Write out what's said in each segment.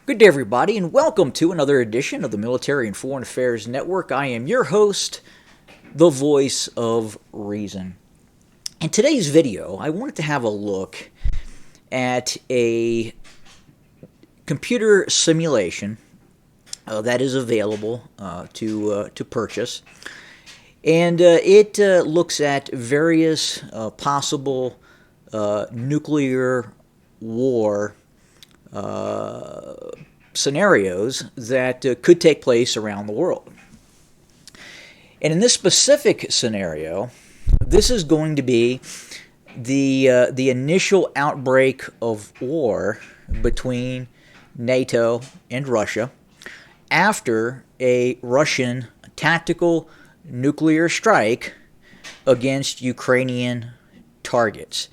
Good day, everybody, and welcome to another edition of the Military and Foreign Affairs Network. I am your host, the voice of reason. In today's video, I wanted to have a look at a computer simulation that is available to purchase, and it looks at various possible nuclear war scenarios that could take place around the world. And in this specific scenario, this is going to be the initial outbreak of war between NATO and Russia after a Russian tactical nuclear strike against Ukrainian targets.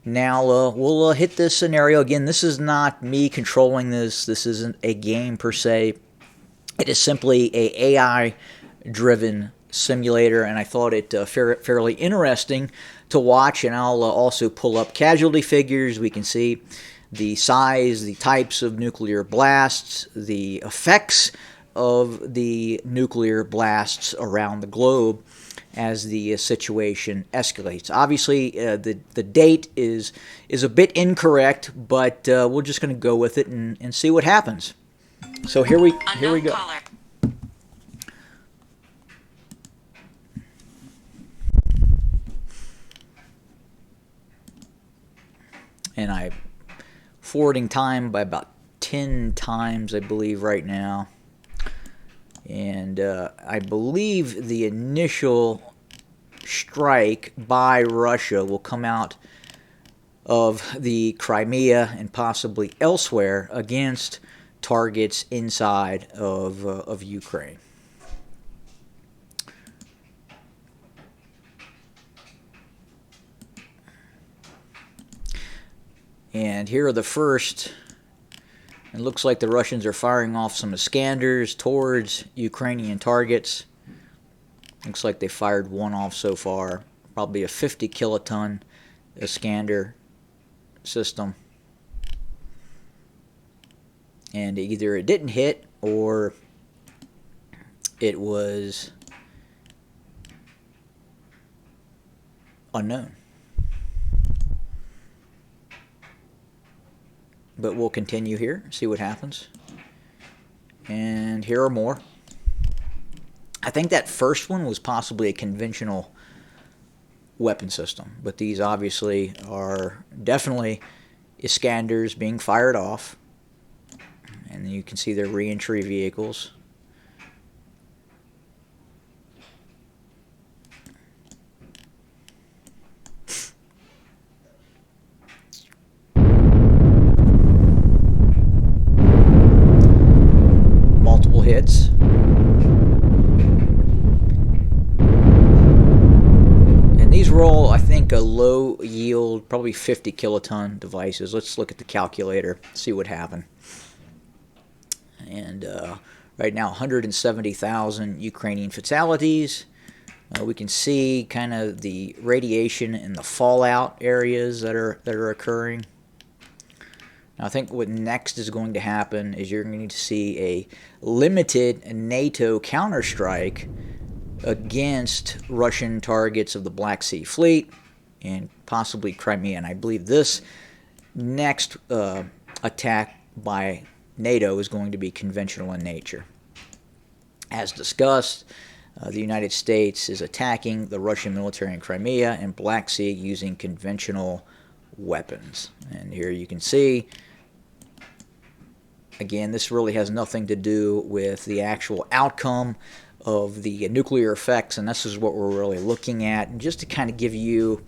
Now, we'll hit this scenario. Again, this is not me controlling this. This isn't a game per se. It is simply a AI-driven simulator, and I thought it fairly interesting to watch. And I'll also pull up casualty figures. We can see the size, the types of nuclear blasts, the effects of the nuclear blasts around the globe as the situation escalates. Obviously, the date is a bit incorrect, but we're just going to go with it and see what happens. So here we go. Caller. And I'm forwarding time by about 10 times, I believe, right now. And I believe the initial strike by Russia will come out of the Crimea and possibly elsewhere against targets inside of Ukraine. And here are the first. It looks like the Russians are firing off some Iskanders towards Ukrainian targets. Looks like they fired one off so far. Probably a 50 kiloton Iskander system. And either it didn't hit or it was unknown. But we'll continue here, see what happens. And here are more. I think that first one was possibly a conventional weapon system, but these obviously are definitely Iskanders being fired off. And you can see their reentry vehicles. Hits. And these were all, I think, a low yield, probably 50 kiloton devices. Let's look at the calculator, see what happened. And right now, 170,000 Ukrainian fatalities. We can see kind of the radiation and the fallout areas that are occurring. Now, I think what next is going to happen is you're going to see a limited NATO counterstrike against Russian targets of the Black Sea Fleet and possibly Crimea. And I believe this next attack by NATO is going to be conventional in nature. As discussed, the United States is attacking the Russian military in Crimea and Black Sea using conventional weapons. And here you can see, again, this really has nothing to do with the actual outcome of the nuclear effects, and this is what we're really looking at. And just to kind of give you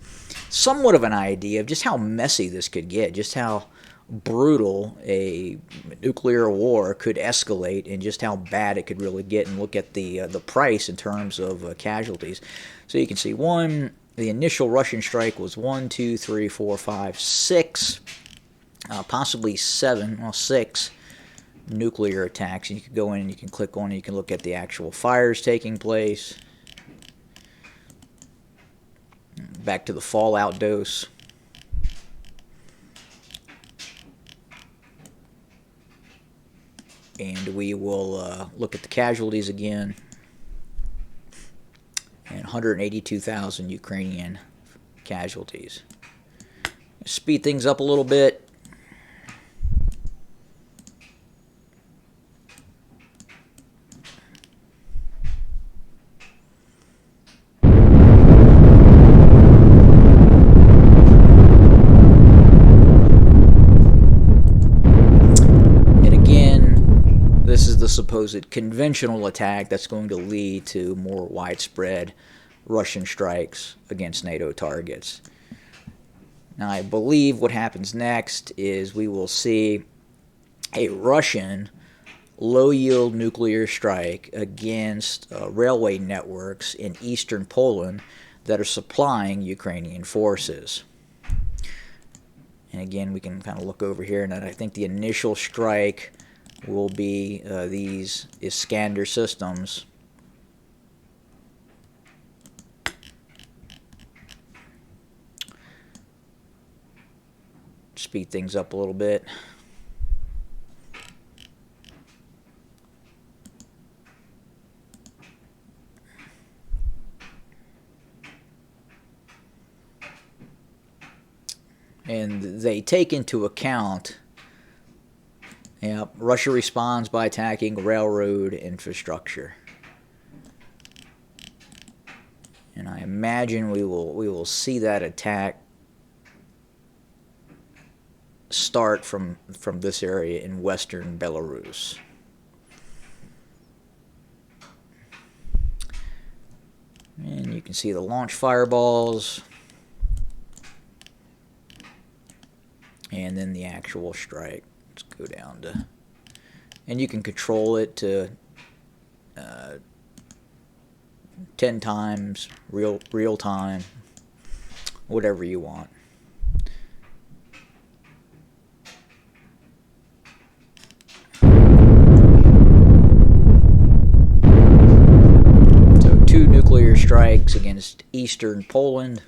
somewhat of an idea of just how messy this could get, just how brutal a nuclear war could escalate, and just how bad it could really get, and look at the price in terms of casualties. So you can see the initial Russian strike was 1, 2, 3, 4, 5, 6, possibly 6 nuclear attacks. And you can go in and you can click on it, you can look at the actual fires taking place. Back to the fallout dose. And we will look at the casualties again. And 182,000 Ukrainian casualties. Speed things up a little bit. This is the supposed conventional attack that's going to lead to more widespread Russian strikes against NATO targets. Now, I believe what happens next is we will see a Russian low-yield nuclear strike against railway networks in eastern Poland that are supplying Ukrainian forces. And again, we can kind of look over here, and I think the initial strike will be these Iskander systems. Speed things up a little bit. And they take into account, Russia responds by attacking railroad infrastructure. And I imagine we will see that attack start from this area in western Belarus. And you can see the launch fireballs. And then the actual strike. Let's go down to, and you can control it to 10 times real time, whatever you want. So 2 nuclear strikes against eastern Poland.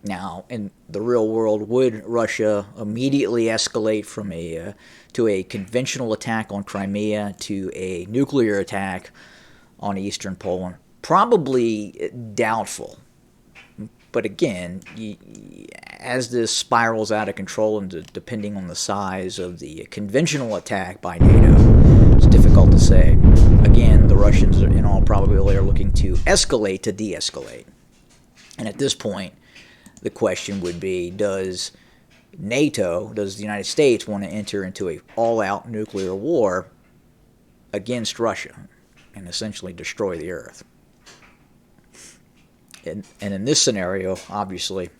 Now, in the real world, would Russia immediately escalate from to a conventional attack on Crimea to a nuclear attack on eastern Poland? Probably doubtful. But again, as this spirals out of control, and depending on the size of the conventional attack by NATO, it's difficult to say. Again, the Russians, in all probability, are looking to escalate to de-escalate. And at this point, the question would be, does NATO, does the United States want to enter into an all-out nuclear war against Russia and essentially destroy the Earth? And in this scenario, obviously,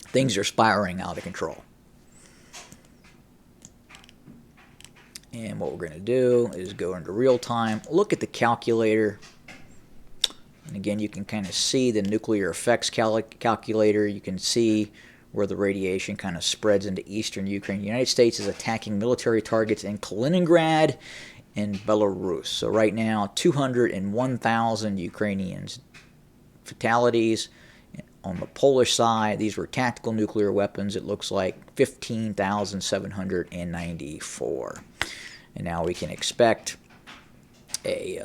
things are spiraling out of control. And what we're going to do is go into real time, look at the calculator. And again, you can kind of see the nuclear effects calculator. You can see where the radiation kind of spreads into eastern Ukraine. The United States is attacking military targets in Kaliningrad and Belarus. So right now, 201,000 Ukrainians fatalities. On the Polish side, these were tactical nuclear weapons. It looks like 15,794. And now we can expect a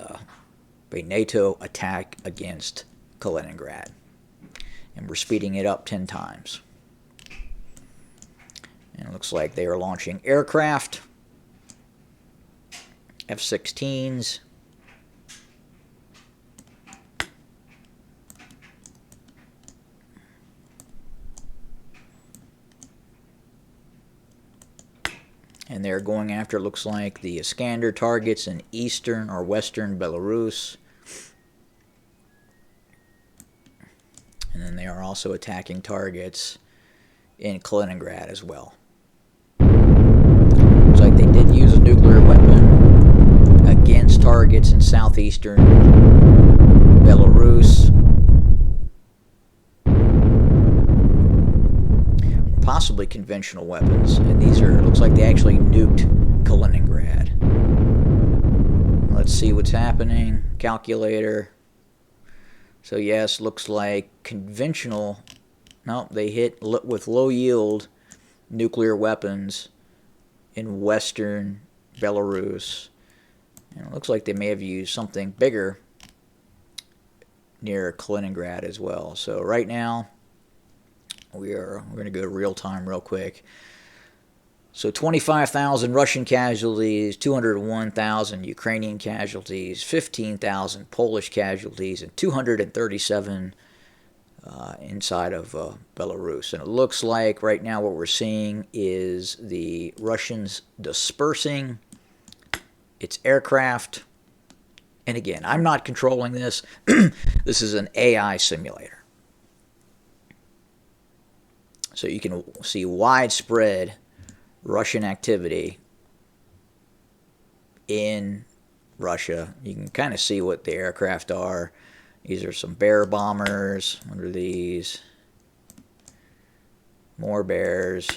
NATO attack against Kaliningrad. And we're speeding it up 10 times. And it looks like they are launching aircraft, F-16s, and they're going after, it looks like, the Iskander targets in eastern or western Belarus. And then they are also attacking targets in Kaliningrad as well. Looks like they did use a nuclear weapon against targets in southeastern Belarus. Possibly conventional weapons, and these are, it looks like they actually nuked Kaliningrad. Let's see what's happening. Calculator. So yes, looks like conventional. No, they hit with low yield nuclear weapons in western Belarus. And it looks like they may have used something bigger near Kaliningrad as well. So right now, we're going to go real time real quick. So 25,000 Russian casualties, 201,000 Ukrainian casualties, 15,000 Polish casualties, and 237 inside of Belarus. And it looks like right now what we're seeing is the Russians dispersing its aircraft. And again, I'm not controlling this. This is an AI simulator. So you can see widespread Russian activity in Russia. You can kind of see what the aircraft are. These are some bear bombers. What are these? More bears.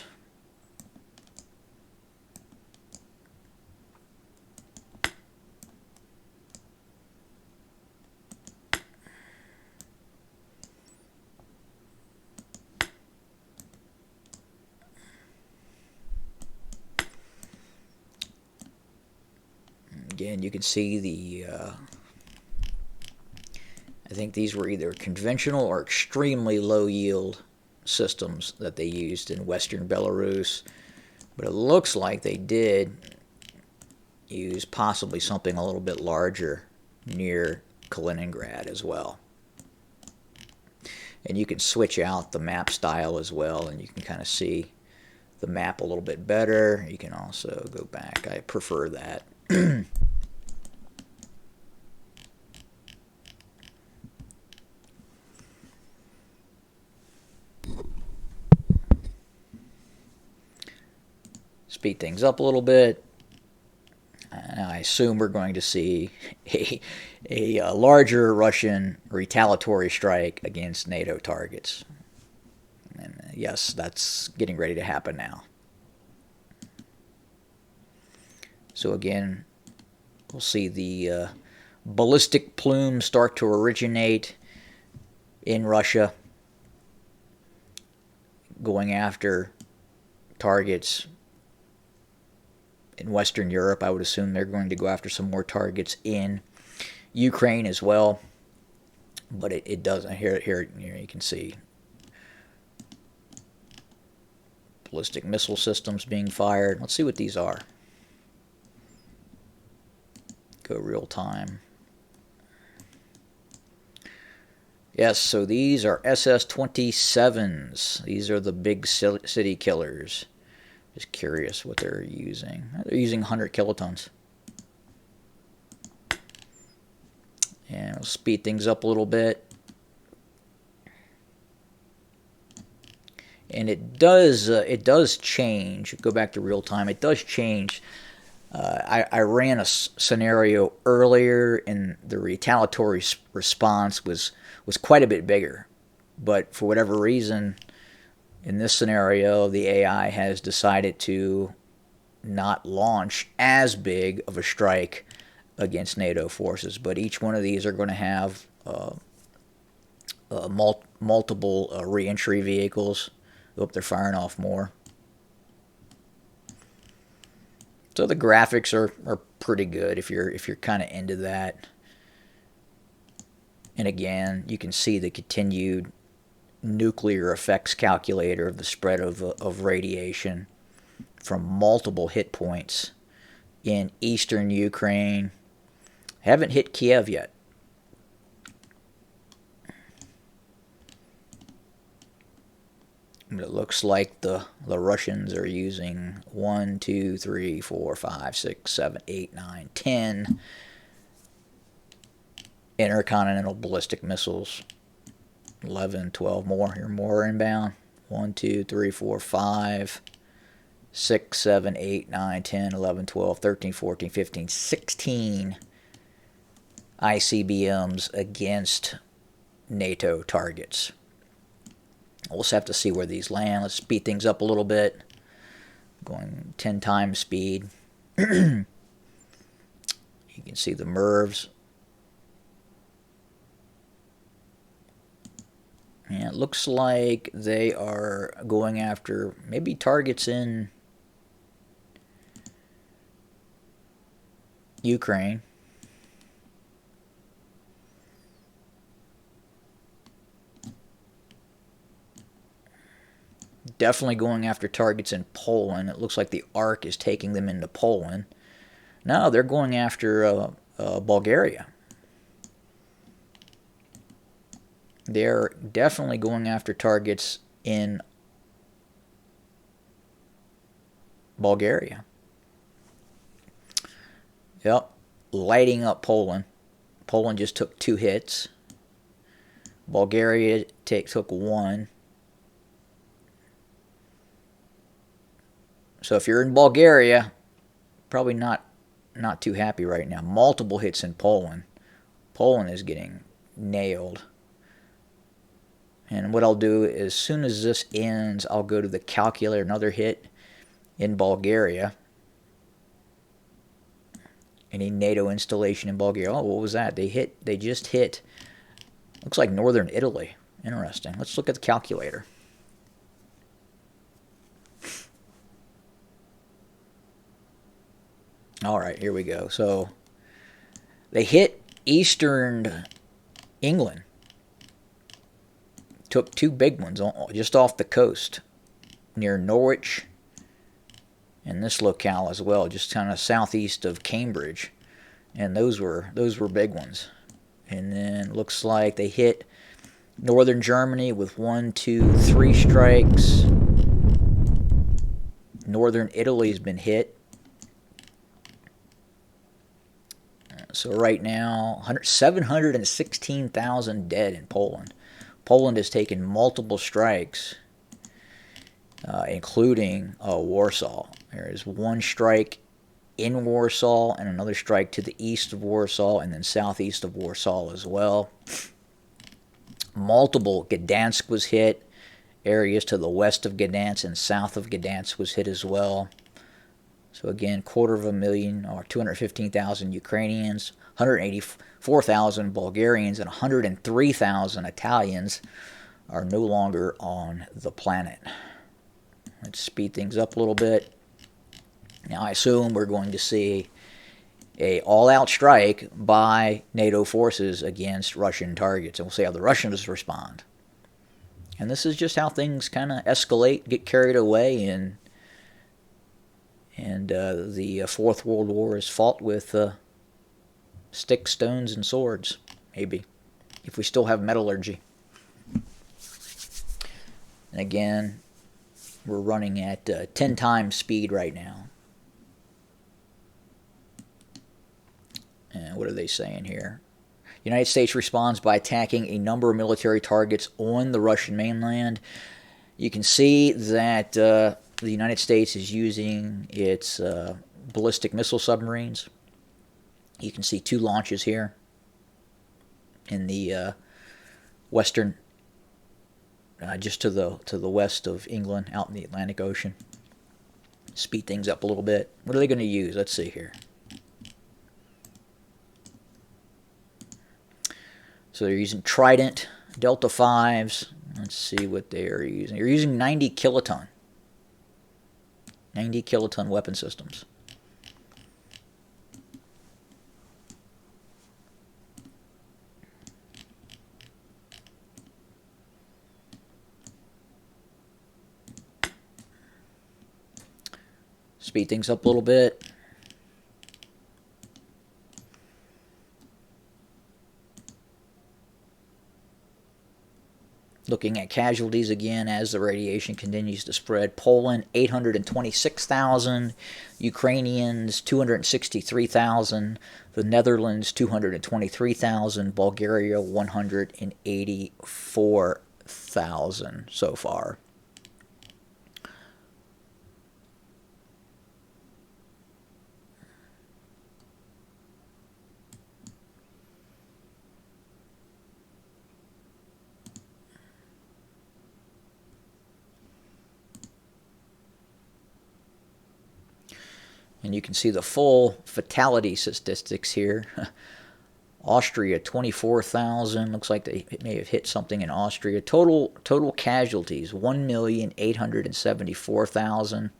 Again, you can see the I think these were either conventional or extremely low yield systems that they used in western Belarus. But it looks like they did use possibly something a little bit larger near Kaliningrad as well. And you can switch out the map style as well, and you can kind of see the map a little bit better. You can also go back. I prefer that. Speed things up a little bit. I assume we're going to see a larger Russian retaliatory strike against NATO targets. And yes, that's getting ready to happen now. So again, we'll see the ballistic plumes start to originate in Russia, going after targets in Western Europe. I would assume they're going to go after some more targets in Ukraine as well. But it doesn't. Here you can see ballistic missile systems being fired. Let's see what these are. Go real time. Yes, so these are SS-27s. These are the big city killers. Just curious what they're using. They're using 100 kilotons. And we'll speed things up a little bit. And it does change. Go back to real time. It does change. I ran a scenario earlier, and the retaliatory response was quite a bit bigger. But for whatever reason, in this scenario, the AI has decided to not launch as big of a strike against NATO forces. But each one of these are going to have multiple re-entry vehicles. Hope they're firing off more. So the graphics are pretty good if you're kind of into that. And again, you can see the continued nuclear effects calculator of the spread of radiation from multiple hit points in eastern Ukraine. Haven't hit Kiev yet. But it looks like the Russians are using 1, 2, 3, 4, 5, 6, 7, 8, 9, 10 intercontinental ballistic missiles. 11, 12 more. Here, more inbound. 1, 2, 3, 4, 5, 6, 7, 8, 9, 10, 11, 12, 13, 14, 15, 16 ICBMs against NATO targets. We'll just have to see where these land. Let's speed things up a little bit. Going 10 times speed. You can see the MIRVs. And it looks like they are going after maybe targets in Ukraine. Definitely going after targets in Poland. It looks like the arc is taking them into Poland. No, they're going after Bulgaria. They're definitely going after targets in Bulgaria. Yep, lighting up Poland. Poland just took 2 hits. Bulgaria took 1. So if you're in Bulgaria, probably not too happy right now. Multiple hits in Poland. Poland is getting nailed. And what I'll do, as soon as this ends, I'll go to the calculator, another hit in Bulgaria. Any NATO installation in Bulgaria. Oh, what was that? They just hit, looks like northern Italy. Interesting. Let's look at the calculator. All right, here we go. So they hit eastern England. Took 2 big ones just off the coast near Norwich and this locale as well, just kind of southeast of Cambridge. And those were big ones. And then looks like they hit northern Germany with 1, 2, 3 strikes. Northern Italy's been hit. So right now, 716,000 dead in Poland. Poland has taken multiple strikes, including Warsaw. There is 1 strike in Warsaw and another strike to the east of Warsaw and then southeast of Warsaw as well. Multiple, Gdansk was hit. Areas to the west of Gdansk and south of Gdansk was hit as well. So again, 250,000 or 215,000 Ukrainians, 184,000 Bulgarians, and 103,000 Italians are no longer on the planet. Let's speed things up a little bit. Now I assume we're going to see a all-out strike by NATO forces against Russian targets, and we'll see how the Russians respond. And this is just how things kind of escalate, get carried away, and the Fourth World War is fought with sticks, stones, and swords, maybe, if we still have metallurgy. And again, we're running at 10 times speed right now. And what are they saying here? The United States responds by attacking a number of military targets on the Russian mainland. You can see that the United States is using its ballistic missile submarines. You can see 2 launches here in the western, just to the west of England, out in the Atlantic Ocean. Speed things up a little bit. What are they going to use? Let's see here. So they're using Trident, Delta 5s. Let's see what they are using. They're using 90 kiloton. 90 kiloton weapon systems. Speed things up a little bit. Looking at casualties again as the radiation continues to spread. Poland, 826,000. Ukrainians, 263,000. The Netherlands, 223,000. Bulgaria, 184,000 so far. And you can see the full fatality statistics here. Austria, 24,000. Looks like they may have hit something in Austria. Total casualties, 1,874,000.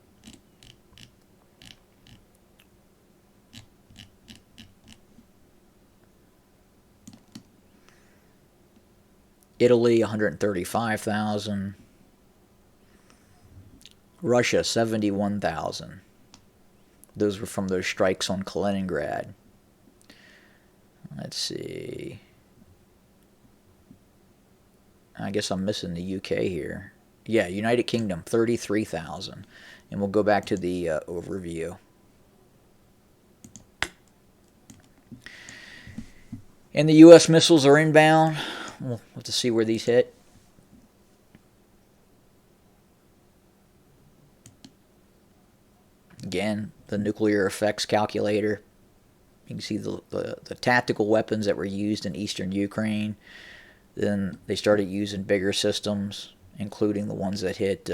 Italy, 135,000. Russia, 71,000. Those were from those strikes on Kaliningrad. Let's see. I guess I'm missing the UK here. Yeah, United Kingdom, 33,000. And we'll go back to the overview. And the U.S. missiles are inbound. We'll have to see where these hit. Again, the nuclear effects calculator. You can see the tactical weapons that were used in eastern Ukraine. Then they started using bigger systems, including the ones that hit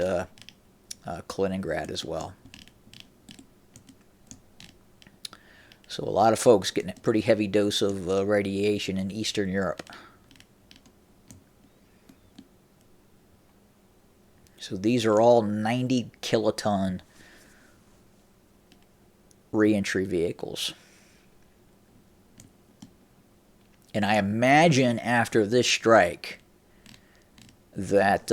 Kaliningrad as well. So a lot of folks getting a pretty heavy dose of radiation in Eastern Europe. So these are all 90 kiloton reentry vehicles. And I imagine after this strike that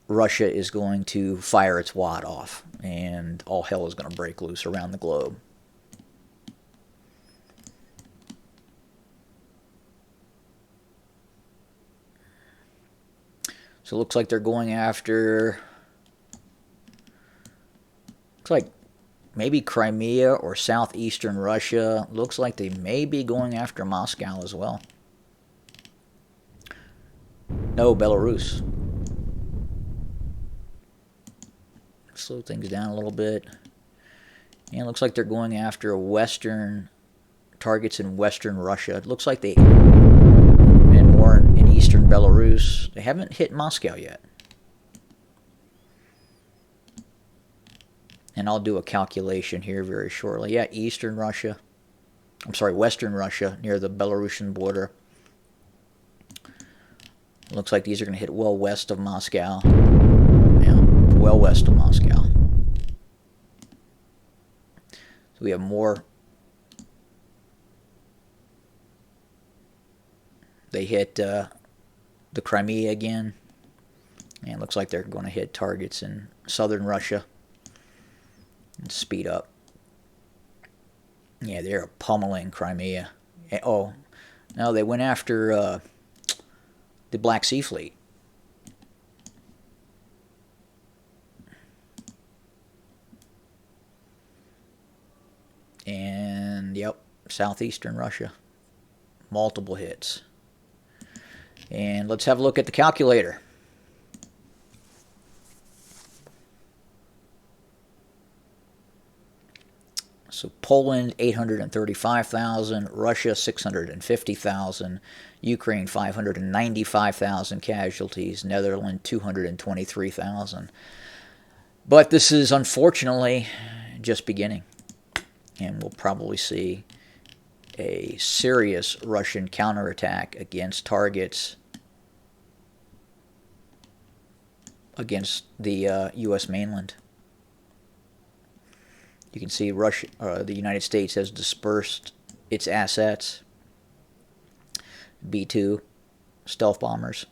Russia is going to fire its wad off and all hell is going to break loose around the globe. So it looks like they're going after, looks like maybe Crimea or southeastern Russia. Looks like they may be going after Moscow as well. No, Belarus. Slow things down a little bit. And it looks like they're going after western targets in western Russia. It looks like they, and more in eastern Belarus. They haven't hit Moscow yet. And I'll do a calculation here very shortly. Yeah, eastern Russia. I'm sorry, western Russia near the Belarusian border. Looks like these are going to hit well west of Moscow. Yeah, well west of Moscow. So we have more. They hit the Crimea again. And it looks like they're going to hit targets in southern Russia. And speed up. Yeah, they're pummeling Crimea. Oh, no, they went after the Black Sea Fleet. And, yep, southeastern Russia. Multiple hits. And let's have a look at the calculator. So Poland, 835,000, Russia, 650,000, Ukraine, 595,000 casualties, Netherlands, 223,000. But this is unfortunately just beginning. And we'll probably see a serious Russian counterattack against targets against the U.S. mainland. You can see Russia, the United States has dispersed its assets. B-2 stealth bombers.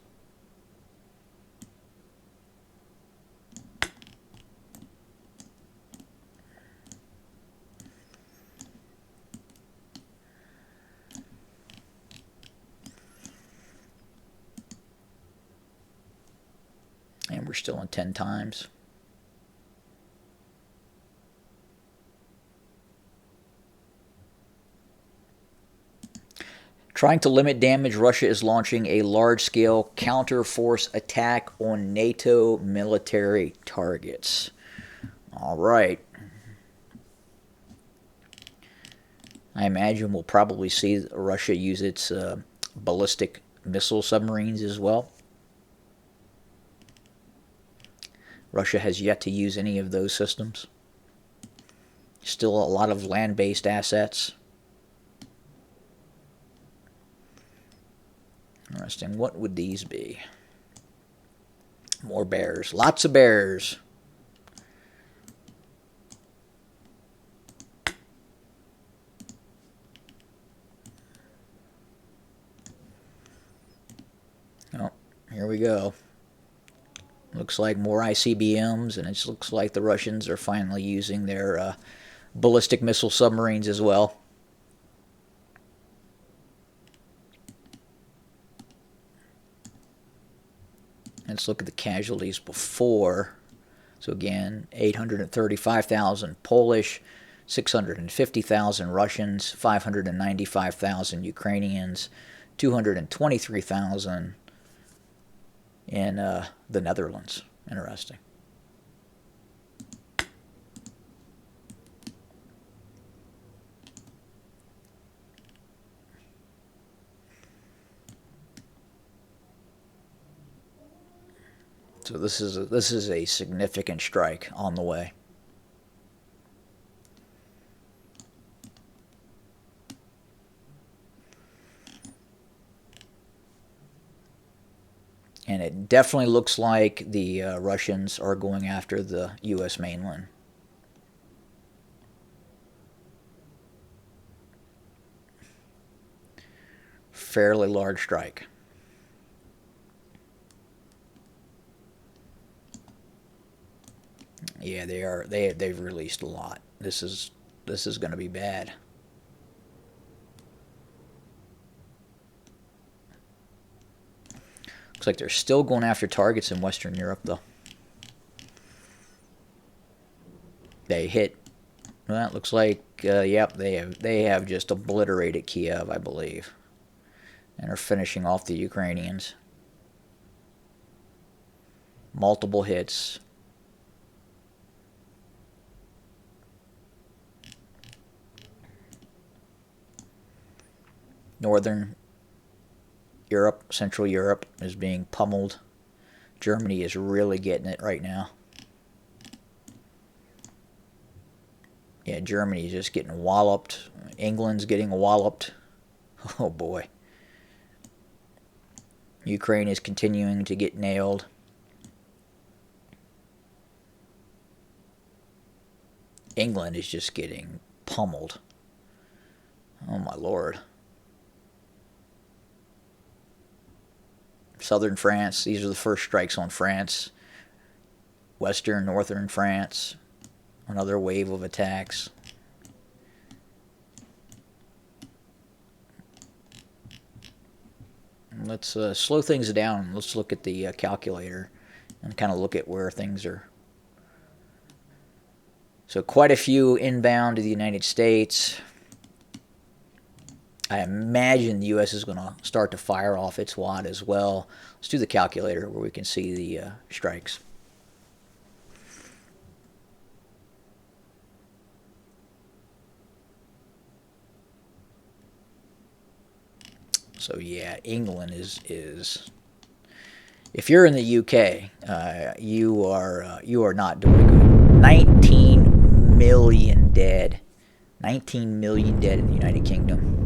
And we're still in 10 times. Trying to limit damage, Russia is launching a large-scale counter-force attack on NATO military targets. All right. I imagine we'll probably see Russia use its ballistic missile submarines as well. Russia has yet to use any of those systems. Still a lot of land-based assets. Interesting. What would these be? More bears. Lots of bears. Oh, we go. Looks like more ICBMs, and it looks like the Russians are finally using their ballistic missile submarines as well. Let's look at the casualties before. So again, 835,000 Polish, 650,000 Russians, 595,000 Ukrainians, 223,000 in the Netherlands. Interesting. So this is a significant strike on the way. And it definitely looks like the Russians are going after the U.S. mainland. Fairly large strike. Yeah, they are. They've released a lot. This is going to be bad. Looks like they're still going after targets in Western Europe, though. They hit. Well, it looks like yep, they have just obliterated Kiev, I believe, and are finishing off the Ukrainians. Multiple hits. Northern Europe, Central Europe is being pummeled. Germany is really getting it right now. Yeah, Germany is just getting walloped. England's getting walloped. Oh boy. Ukraine is continuing to get nailed. England is just getting pummeled. Oh my lord. Southern France, these are the first strikes on France. Western, northern France, another wave of attacks. Let's slow things down. Let's look at the calculator and kind of look at where things are. So quite a few inbound to the United States. I imagine the U.S. is going to start to fire off its wad as well. Let's do the calculator where we can see the strikes. So yeah, England is if you're in the UK, you are not doing good. 19 million dead. 19 million dead in the United Kingdom.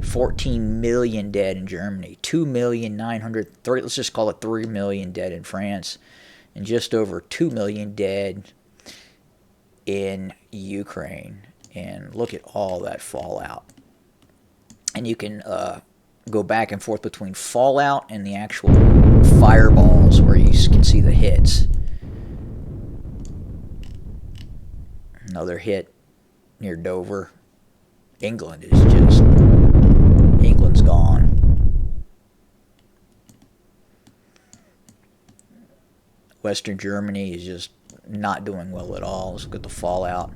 14 million dead in Germany, 2,930,000, let's just call it 3 million dead in France, and just over 2 million dead in Ukraine. And look at all that fallout. And you can go back and forth between fallout and the actual fireballs where you can see the hits. Another hit near Dover. England's gone. Western Germany is just not doing well at all. Let's look at the fallout.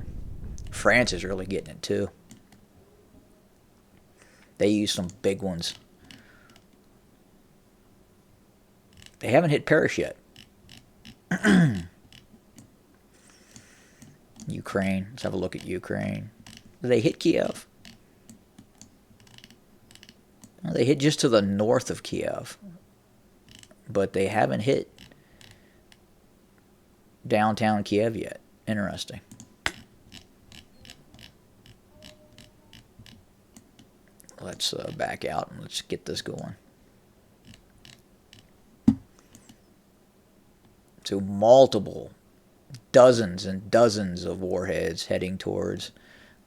France is really getting it too. They used some big ones. They haven't hit Paris yet. Ukraine. Let's have a look at Ukraine. Did they hit Kiev? Well, they hit just to the north of Kiev. But they haven't hit downtown Kiev yet. Interesting. Let's back out and let's get this going. So multiple, dozens and dozens of warheads heading towards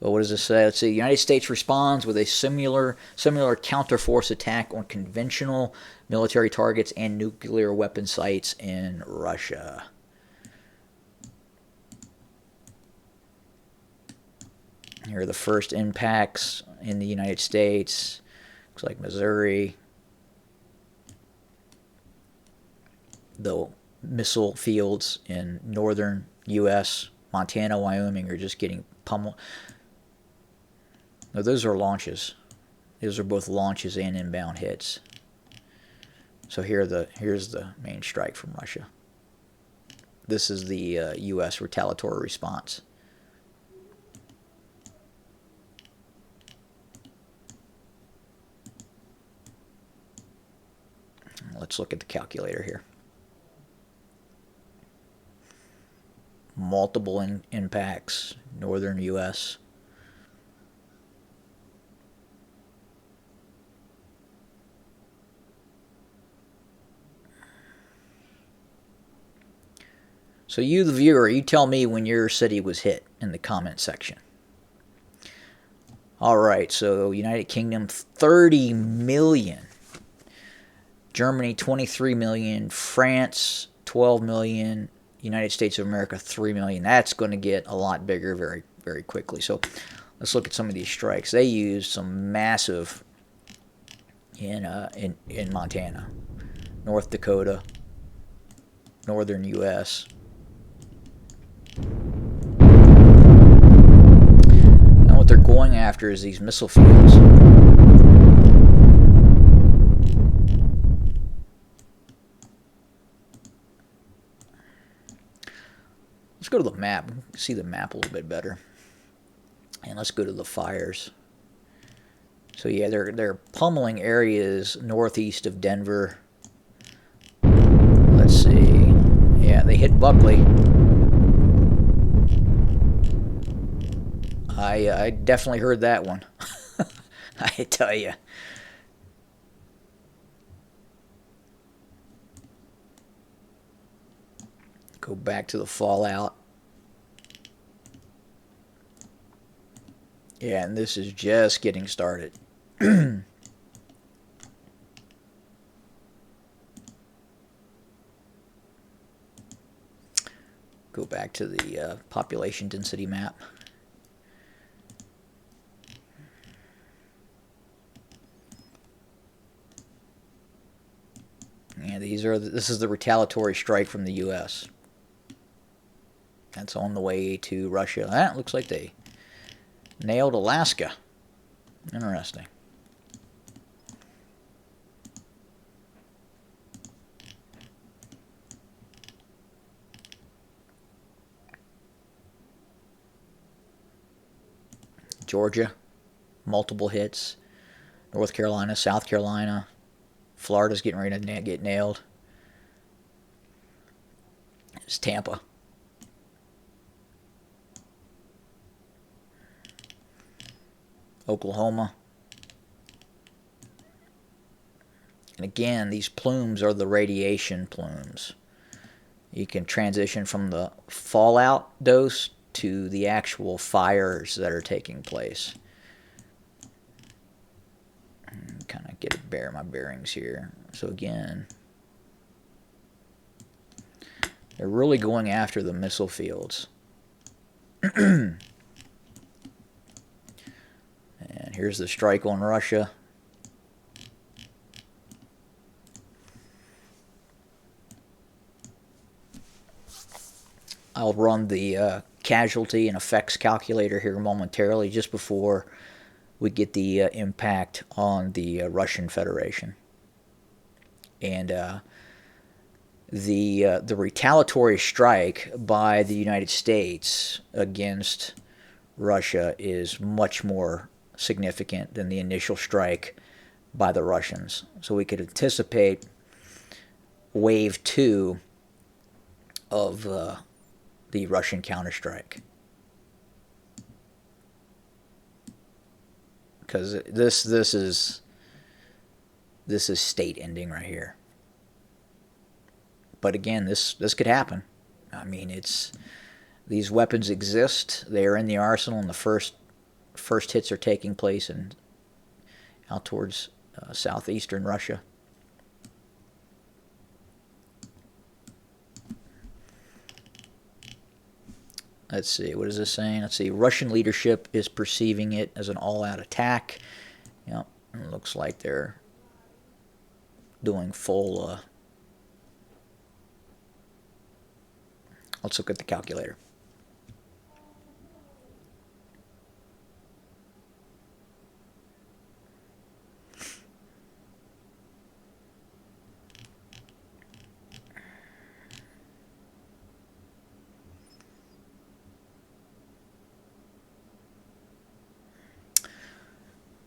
Well, what does this say? Let's see. The United States responds with a similar counterforce attack on conventional military targets and nuclear weapon sites in Russia. Here are the first impacts in the United States. Looks like Missouri. The missile fields in northern U.S., Montana, Wyoming are just getting pummeled. No, those are launches. Those are both launches and inbound hits. So here's the main strike from Russia. This is the U.S. retaliatory response. Let's look at the calculator here. Multiple impacts, northern U.S. So you, the viewer, you tell me when your city was hit in the comment section. All right, so United Kingdom, 30 million. Germany, 23 million. France, 12 million. United States of America, 3 million. That's going to get a lot bigger very, very quickly. So let's look at some of these strikes. They used some massive in Montana, North Dakota, northern U.S. Now what they're going after is these missile fields. Let's go to the map. See the map a little bit better. And let's go to the fires. So yeah, they're pummeling areas northeast of Denver. Let's see. Yeah, they hit Buckley. I definitely heard that one. I tell you. Go back to the fallout. Yeah, and this is just getting started. Go back to the population density map. Yeah, this is the retaliatory strike from the U.S. That's on the way to Russia. That looks like they nailed Alaska. Interesting. Georgia, multiple hits. North Carolina, South Carolina. Florida's getting ready to get nailed. It's Tampa. Oklahoma. And again, these plumes are the radiation plumes. You can transition from the fallout dose to the actual fires that are taking place. Kind of get my bearings here. So again, they're really going after the missile fields. And here's the strike on Russia. I'll run the casualty and effects calculator here momentarily, just before we get the impact on the Russian Federation. And the retaliatory strike by the United States against Russia is much more significant than the initial strike by the Russians. So we could anticipate wave 2 of the Russian counterstrike. Because this is state ending right here. But again, this could happen. I mean, these weapons exist. They are in the arsenal, and the first first hits are taking place in out towards southeastern Russia. Let's see, what is this saying? Let's see, Russian leadership is perceiving it as an all-out attack. Yep, it looks like they're doing full... let's look at the calculator.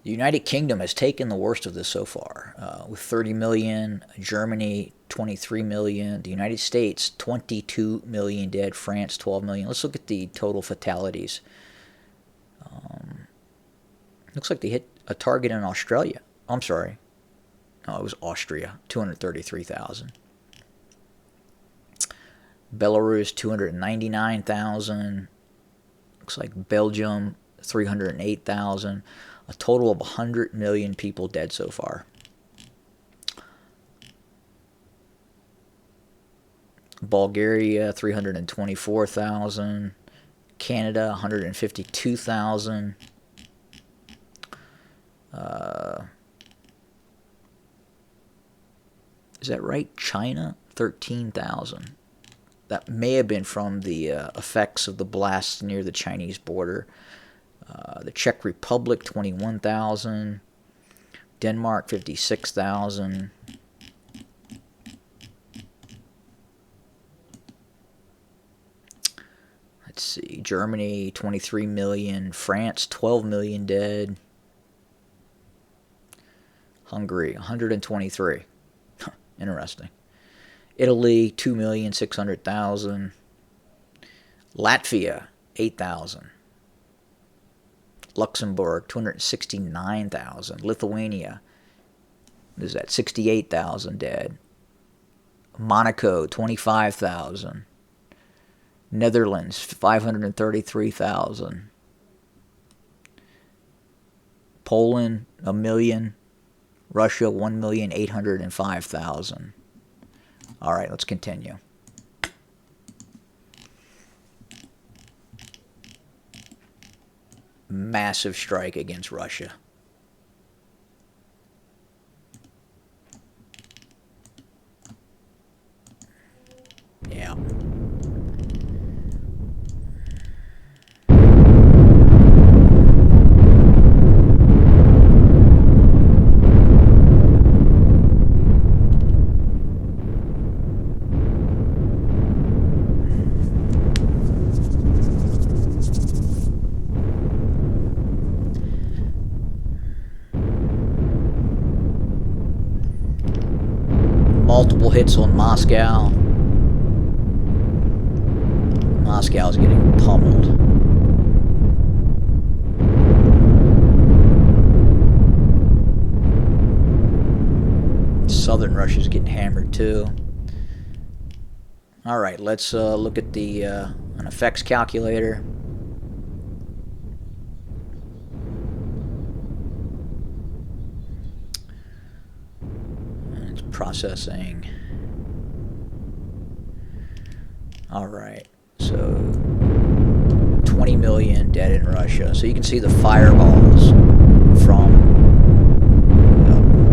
The United Kingdom has taken the worst of this so far, with 30 million, Germany 23 million, the United States 22 million dead, France 12 million. Let's look at the total fatalities. Looks like they hit a target in Australia. I'm sorry. No, it was Austria, 233,000. Belarus, 299,000. Looks like Belgium, 308,000. A total of 100 million people dead so far. Bulgaria, 324,000. Canada, 152,000. Is that right? China, 13,000. That may have been from the effects of the blasts near the Chinese border. The Czech Republic, 21,000. Denmark, 56,000. Let's see. Germany, 23 million. France, 12 million dead. Hungary, 123. Interesting. Italy, 2,600,000. Latvia, 8,000. Luxembourg, 269,000. Lithuania, what is that? 68,000 dead. Monaco, 25,000. Netherlands, 533,000. Poland, 1 million. Russia, 1,805,000. All right, let's continue. Massive strike against Russia. Yeah. Multiple hits on Moscow. Moscow's getting pummeled. Southern Russia's getting hammered too. All right, let's look at the an effects calculator. And it's processing. All right, so 20 million dead in Russia. So you can see the fireballs from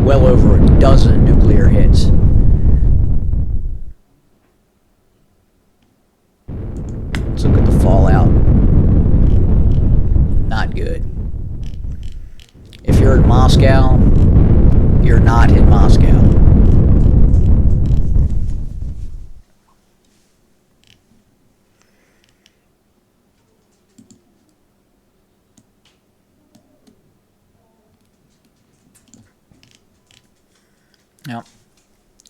well over a dozen nuclear hits. Let's look at the fallout. Not good. If you're in Moscow, you're not in Moscow. Now,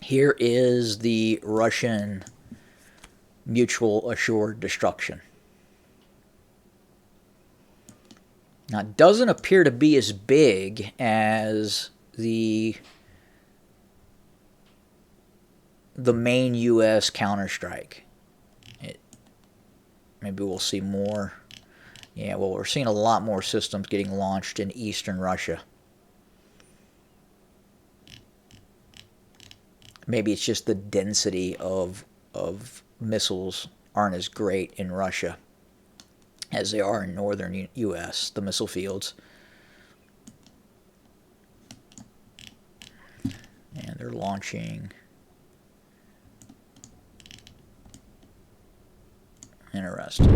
here is the Russian mutual assured destruction. Now, it doesn't appear to be as big as the main U.S. counterstrike. Maybe we'll see more Yeah, well, we're seeing a lot more systems getting launched in eastern Russia. Maybe it's just the density of missiles aren't as great in Russia as they are in northern U.S., the missile fields. And they're launching. Interesting.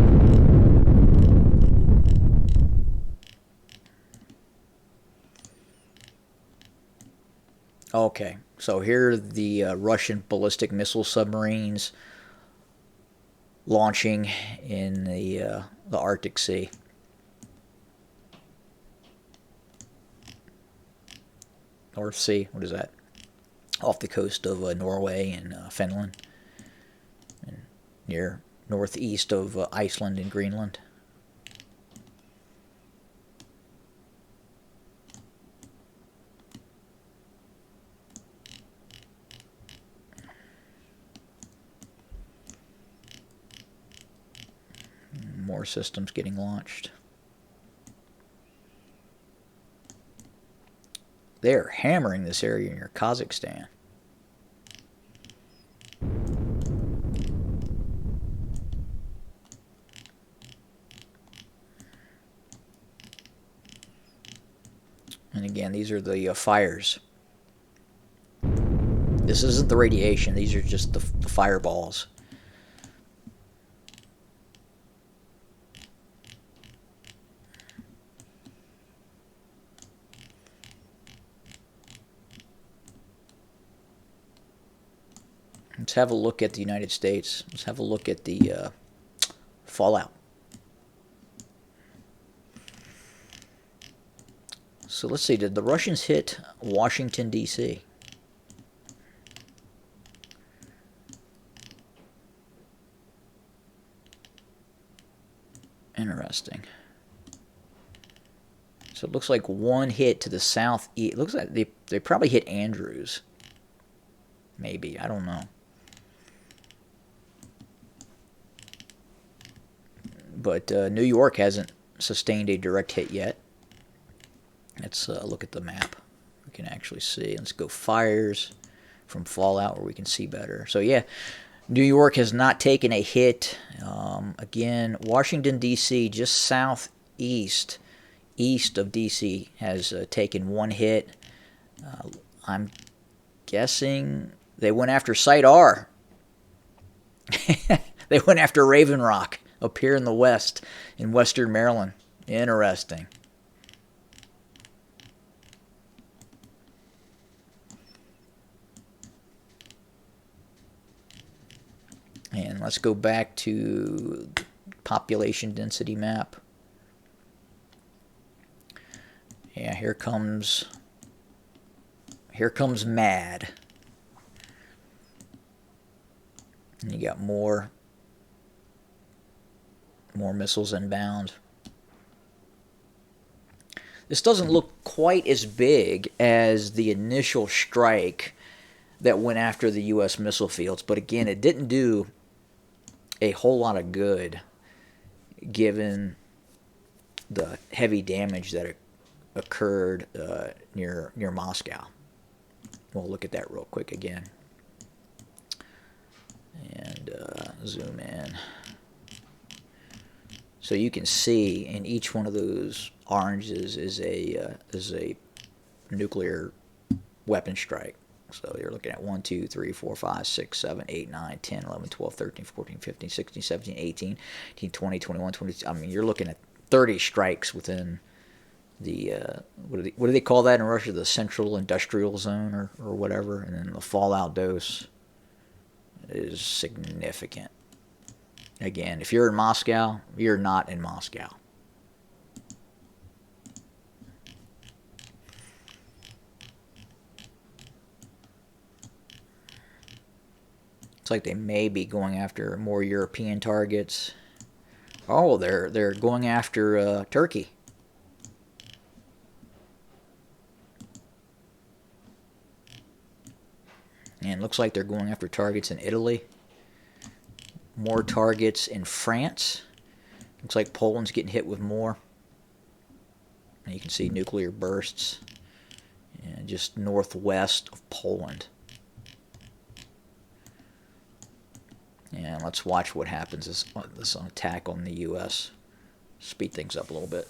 Okay, so here are the Russian ballistic missile submarines launching in the Arctic Sea. North Sea, what is that? Off the coast of Norway and Finland, and near northeast of Iceland and Greenland. More systems getting launched. They're hammering this area near Kazakhstan. And again, these are the fires. This isn't the radiation. These are just the fireballs. Let's have a look at the United States. Let's have a look at the fallout. So let's see, did the Russians hit Washington, D.C.? Interesting. So it looks like one hit to the southeast. It looks like they probably hit Andrews. Maybe, I don't know. But New York hasn't sustained a direct hit yet. Let's look at the map. We can actually see. Let's go fires from fallout where we can see better. So yeah, New York has not taken a hit. Again, Washington, D.C., just southeast, east of D.C., has taken one hit. I'm guessing they went after Site R. They went after Raven Rock up here in the west, in western Maryland. Interesting. And let's go back to population density map. Yeah, here comes MAD. And you got more missiles inbound. This doesn't look quite as big as the initial strike that went after the U.S. missile fields, but again, it didn't do a whole lot of good given the heavy damage that occurred near Moscow. We'll look at that real quick again and zoom in. So you can see in each one of those oranges is a nuclear weapon strike. So you're looking at 1, 2, 3, 4, 5, 6, 7, 8, 9, 10, 11, 12, 13, 14, 15, 16, 17, 18, 19, 20, 21, 22. I mean, you're looking at 30 strikes within the, what do they call that in Russia? The central industrial zone or whatever. And then the fallout dose is significant. Again, if you're in Moscow, you're not in Moscow. Looks like they may be going after more European targets. Oh, they're going after Turkey. And it looks like they're going after targets in Italy. More targets in France. Looks like Poland's getting hit with more. And you can see nuclear bursts just northwest of Poland. And let's watch what happens this attack on the U.S. Speed things up a little bit.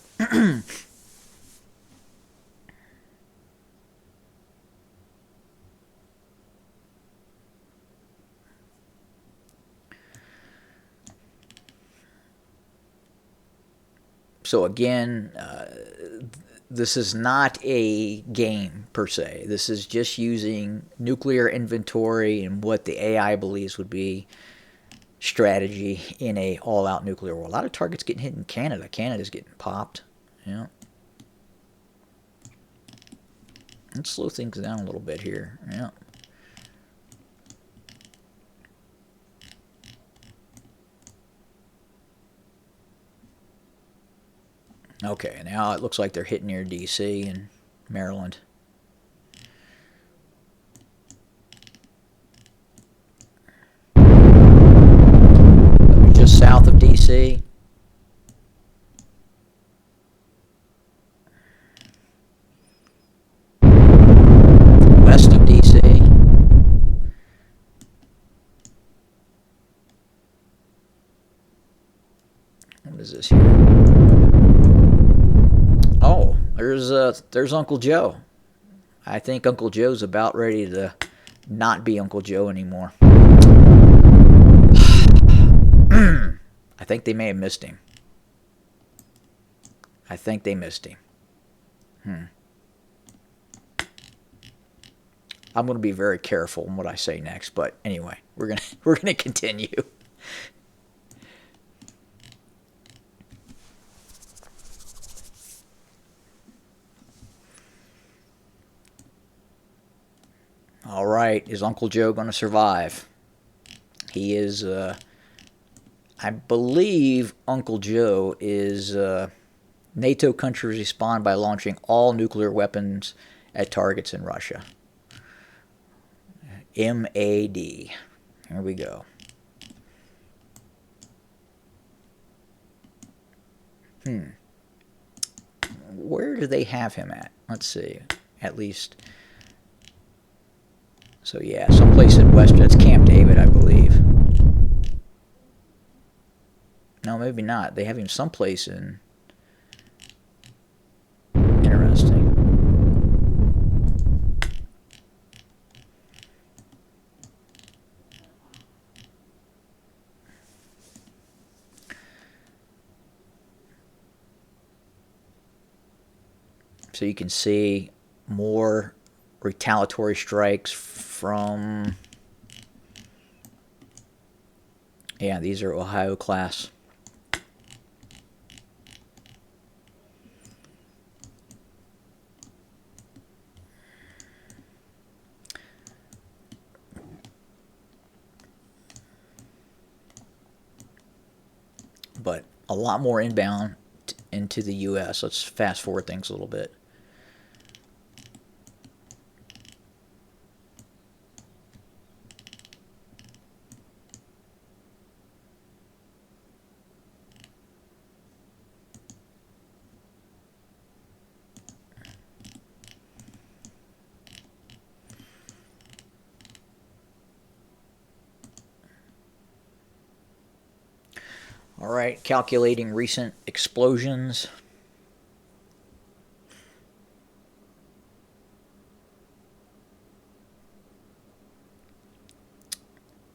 So again, this is not a game per se. This is just using nuclear inventory and what the AI believes would be strategy in a all-out nuclear war. A lot of targets getting hit in Canada. Canada's getting popped. Yeah. Let's slow things down a little bit here. Yeah. Okay, now it looks like they're hitting near D.C. and Maryland. Just south of D.C. West of D.C. What is this here? Oh, there's Uncle Joe. I think Uncle Joe's about ready to not be Uncle Joe anymore. I think they may have missed him. I think they missed him. I'm going to be very careful in what I say next, but anyway, we're gonna continue. All right, is Uncle Joe going to survive? He is. I believe Uncle Joe is. NATO countries respond by launching all nuclear weapons at targets in Russia. MAD. Here we go. Where do they have him at? Let's see. At least. So yeah, someplace in West. That's Camp David, I believe. No, maybe not. They have him someplace in. Interesting. So you can see more retaliatory strikes from. Yeah, these are Ohio class. But a lot more inbound into the U.S. Let's fast forward things a little bit. All right, calculating recent explosions.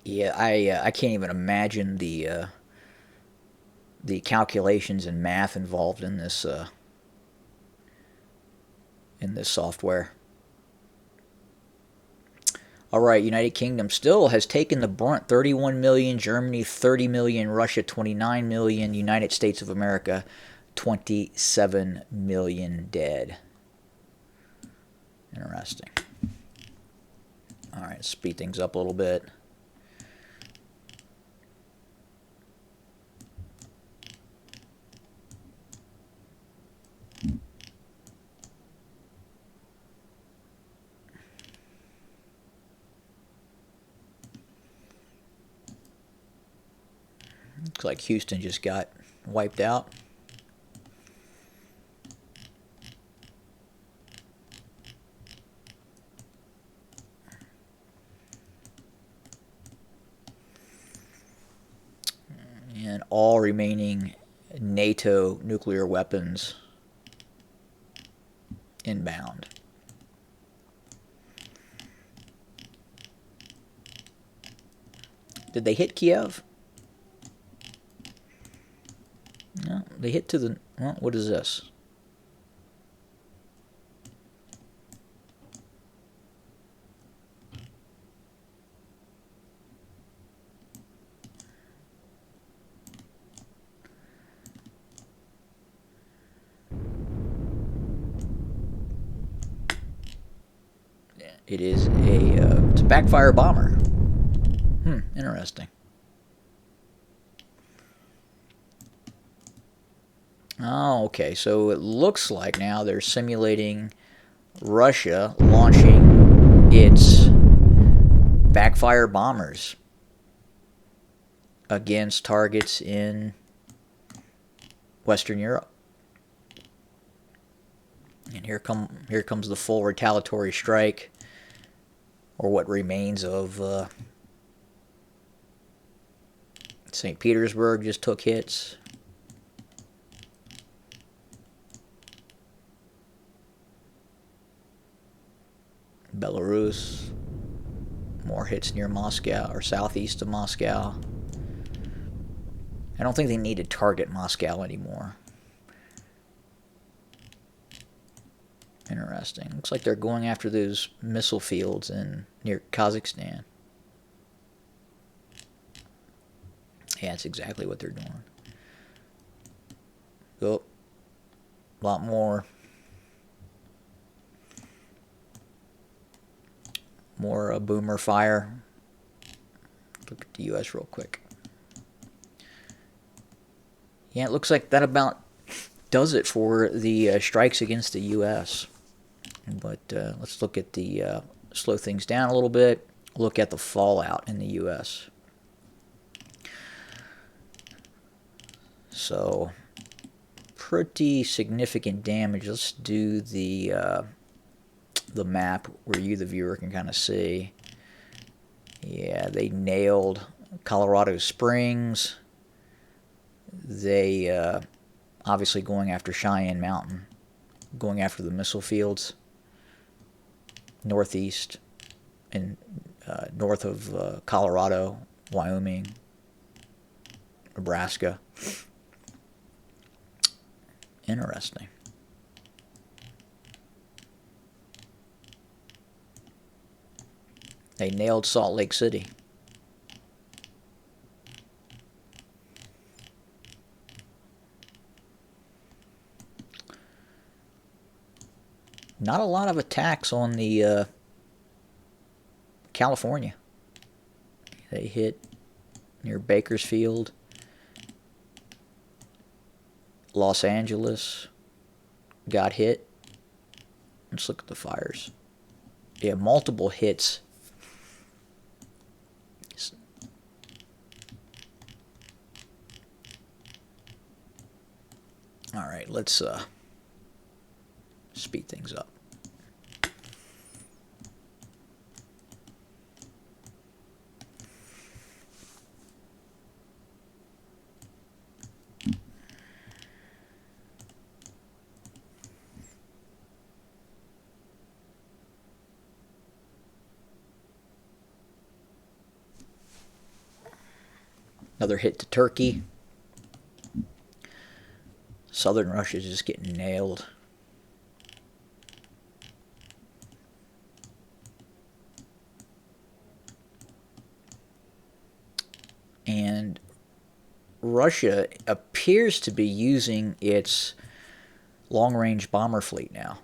Yeah, I can't even imagine the calculations and math involved in this software. All right, United Kingdom still has taken the brunt. 31 million, Germany 30 million, Russia 29 million, United States of America 27 million dead. Interesting. All right, speed things up a little bit. Looks like Houston just got wiped out. And all remaining NATO nuclear weapons inbound. Did they hit Kiev? No, they hit to the... Well, what is this? It is it's a backfire bomber. Interesting. Oh, okay. So it looks like now they're simulating Russia launching its backfire bombers against targets in Western Europe. And here comes the full retaliatory strike, or what remains of St. Petersburg just took hits. Belarus, more hits near Moscow or southeast of Moscow. I don't think they need to target Moscow anymore. Interesting. Looks like they're going after those missile fields near Kazakhstan. Yeah, that's exactly what they're doing. Oh, a lot more. More boomer fire. Look at the U.S. real quick. Yeah, it looks like that about does it for the strikes against the U.S. But let's look at the slow things down a little bit. Look at the fallout in the U.S. So, pretty significant damage. Let's do the map where you, the viewer, can kind of see. Yeah, they nailed Colorado Springs. They obviously going after Cheyenne Mountain, going after the missile fields northeast and north of Colorado, Wyoming, Nebraska. Interesting. They nailed Salt Lake City. Not a lot of attacks on the California. They hit near Bakersfield, Los Angeles got hit. Let's look at the fires. Yeah, multiple hits. All right, let's speed things up. Another hit to Turkey. Southern Russia is just getting nailed. And Russia appears to be using its long-range bomber fleet now.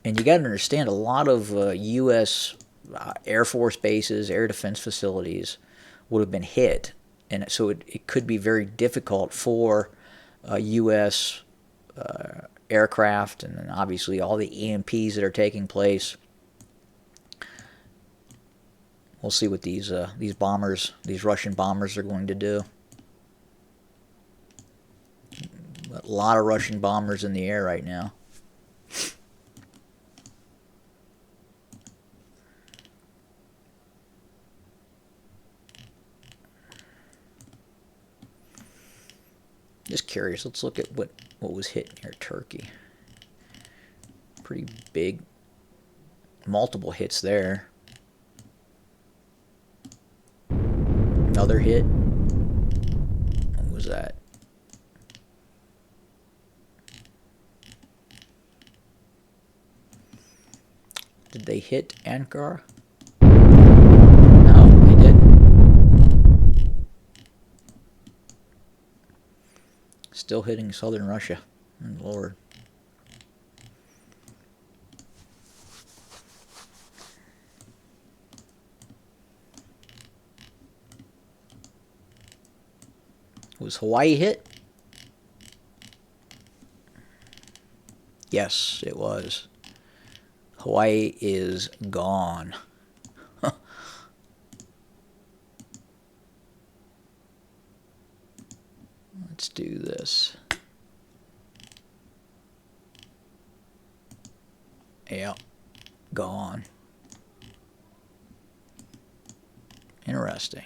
And you got to understand, a lot of U.S. Air Force bases, air defense facilities would have been hit. And so it could be very difficult for U.S. Aircraft, and then obviously all the EMPs that are taking place. We'll see what these bombers, these Russian bombers, are going to do. A lot of Russian bombers in the air right now. Just curious. Let's look at what was hit near Turkey. Pretty big. Multiple hits there. Another hit. What was that? Did they hit Ankara? No, they didn't. Still hitting southern Russia. Oh, Lord. Was Hawaii hit? Yes, it was. Hawaii is gone. Let's do this. Yeah, gone. Interesting.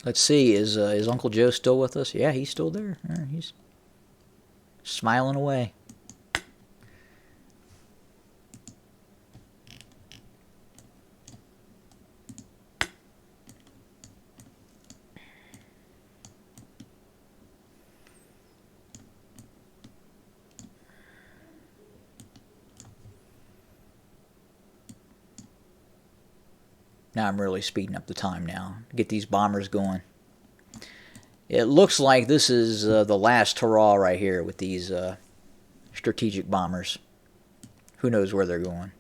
Let's see, is Uncle Joe still with us? Yeah, he's still there. He's smiling away. Now I'm really speeding up the time now to get these bombers going. It looks like this is the last hurrah right here with these strategic bombers. Who knows where they're going?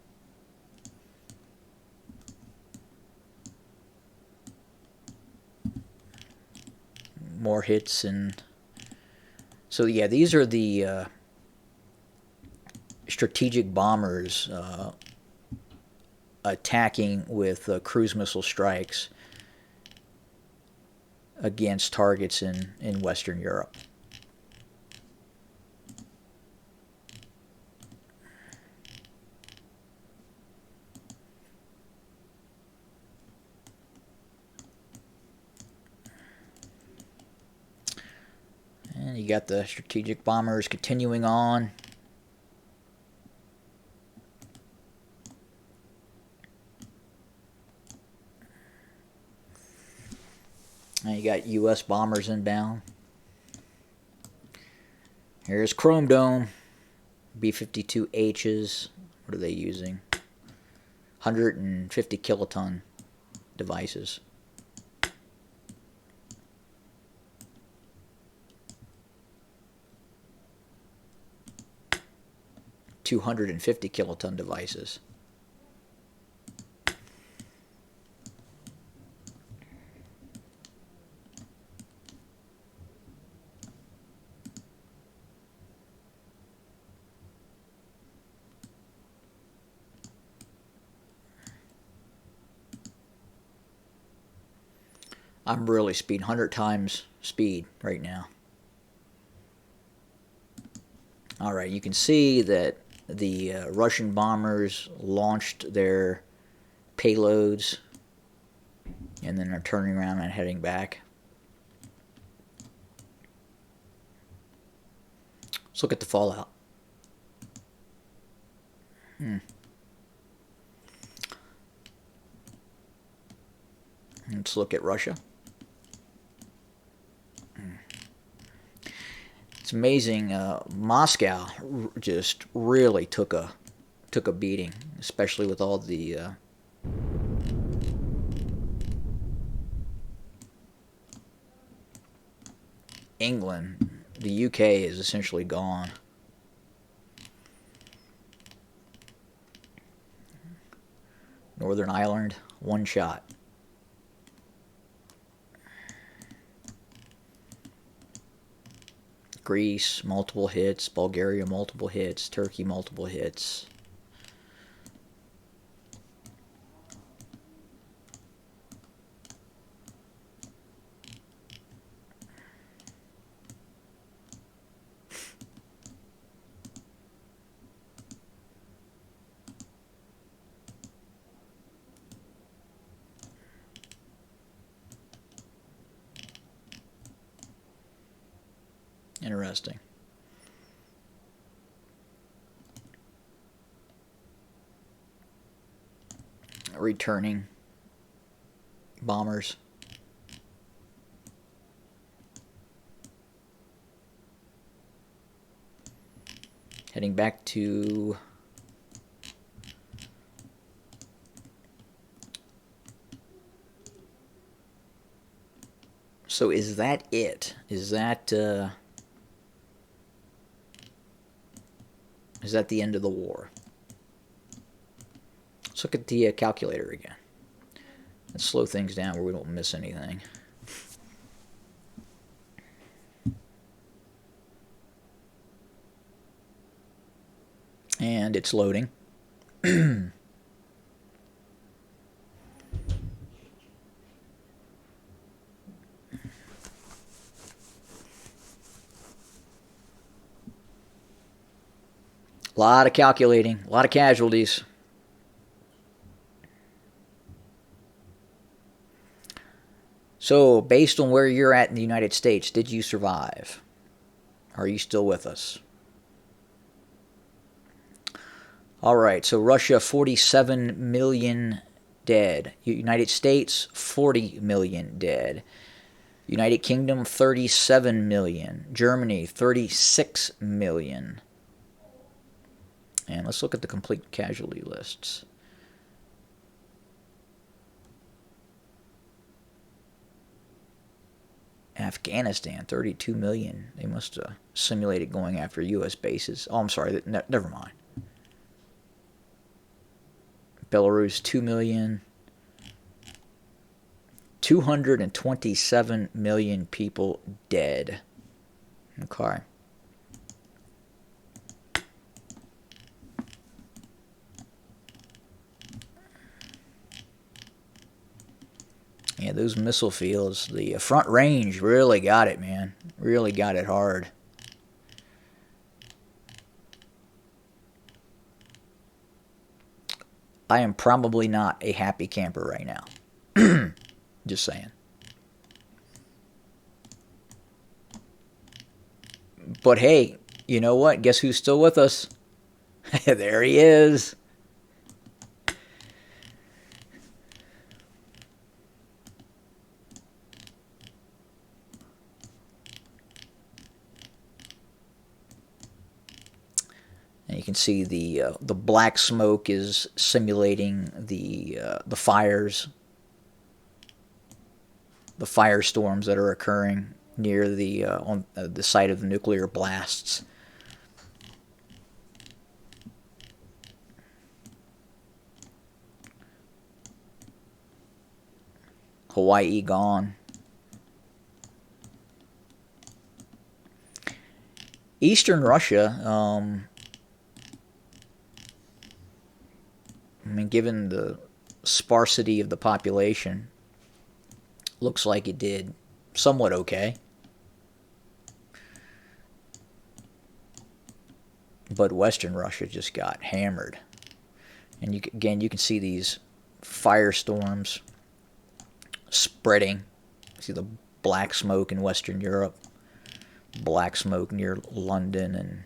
More hits and... So yeah, these are the strategic bombers attacking with cruise missile strikes against targets in Western Europe. And you got the strategic bombers continuing on. And you got U.S. bombers inbound. Here's Chrome Dome. B-52Hs. What are they using? 150 kiloton devices. $250 kiloton devices. I'm really speeding 100 times speed right now. All right, you can see that the Russian bombers launched their payloads and then are turning around and heading back. Let's look at the fallout. Let's look at Russia. It's amazing. Moscow just really took a beating, especially with all the England. The UK is essentially gone. Northern Ireland, one shot. Greece, multiple hits. Bulgaria, multiple hits. Turkey, multiple hits. Interesting. Returning bombers. Heading back to so is that it? Is that the end of the war? Let's look at the calculator again. Let's slow things down where we don't miss anything. And it's loading. A lot of calculating, a lot of casualties. So, based on where you're at in the United States, did you survive? Are you still with us? All right, so Russia, 47 million dead. United States, 40 million dead. United Kingdom, 37 million. Germany, 36 million. And let's look at the complete casualty lists. Afghanistan, 32 million. They must have simulated going after U.S. bases. Oh, I'm sorry. Never mind. Belarus, 2 million. 227 million people dead. Okay. Yeah, those missile fields, the front range really got it, man. Really got it hard. I am probably not a happy camper right now. Just saying. But hey, you know what? Guess who's still with us? There he is. And you can see the black smoke is simulating the fires, the firestorms that are occurring near the on the site of the nuclear blasts. Hawaii gone. Eastern Russia, I mean, given the sparsity of the population, looks like it did somewhat okay. But Western Russia just got hammered. And again, you can see these firestorms spreading. See the black smoke in Western Europe, black smoke near London, and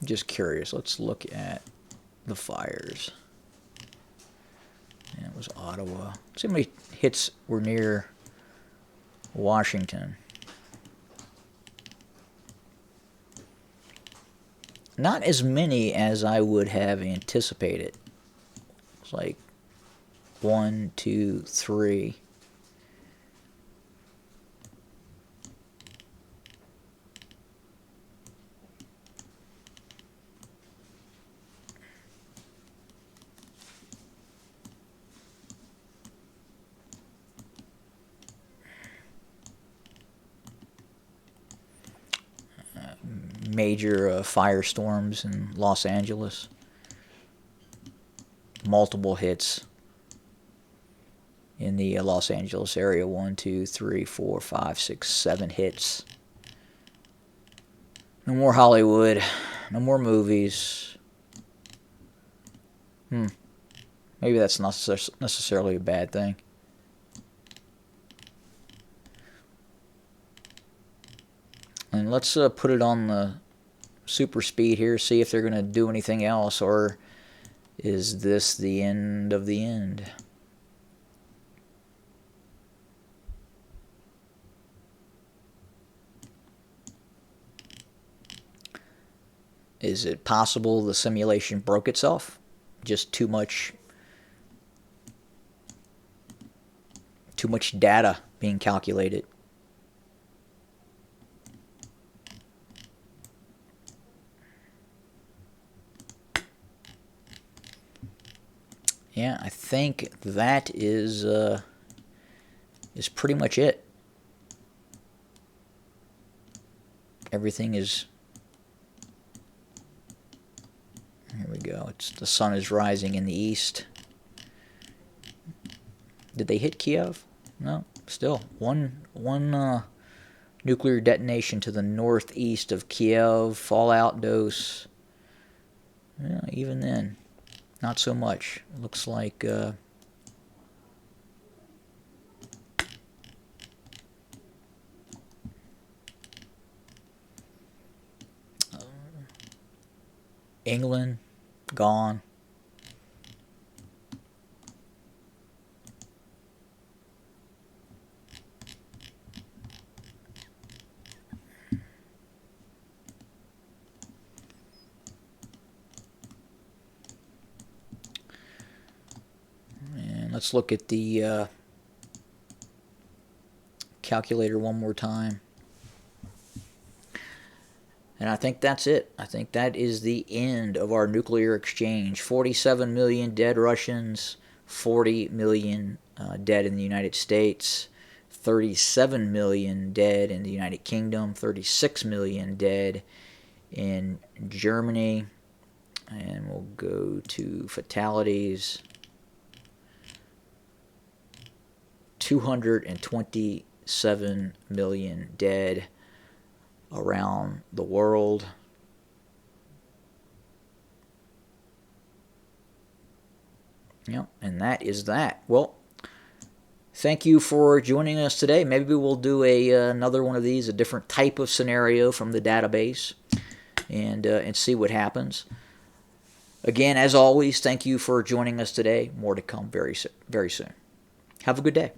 just curious. Let's look at the fires. And it was Ottawa. See how many hits were near Washington. Not as many as I would have anticipated. It's like 1, 2, 3. Major firestorms in Los Angeles. Multiple hits. in the Los Angeles area. 1, 2, 3, 4, 5, 6, 7 hits. No more Hollywood. No more movies. Maybe that's not necessarily a bad thing. And let's put it on the super speed here, see if they're going to do anything else, or is this the end of the end? Is it possible the simulation broke itself? Just too much data being calculated. Yeah, I think that is pretty much it. Everything is. Here we go. The sun is rising in the east. Did they hit Kiev? No, still one nuclear detonation to the northeast of Kiev. Fallout dose. Yeah, even then, not so much. It looks like England gone. And let's look at the calculator one more time. And I think that's it. I think that is the end of our nuclear exchange. 47 million dead Russians, 40 million dead in the United States, 37 million dead in the United Kingdom, 36 million dead in Germany. And we'll go to fatalities. 227 million dead around the world. Yep, and that is that. Well, thank you for joining us today. Maybe we'll do another one of these, a different type of scenario from the database, and see what happens. Again, as always, thank you for joining us today. More to come very soon. Have a good day.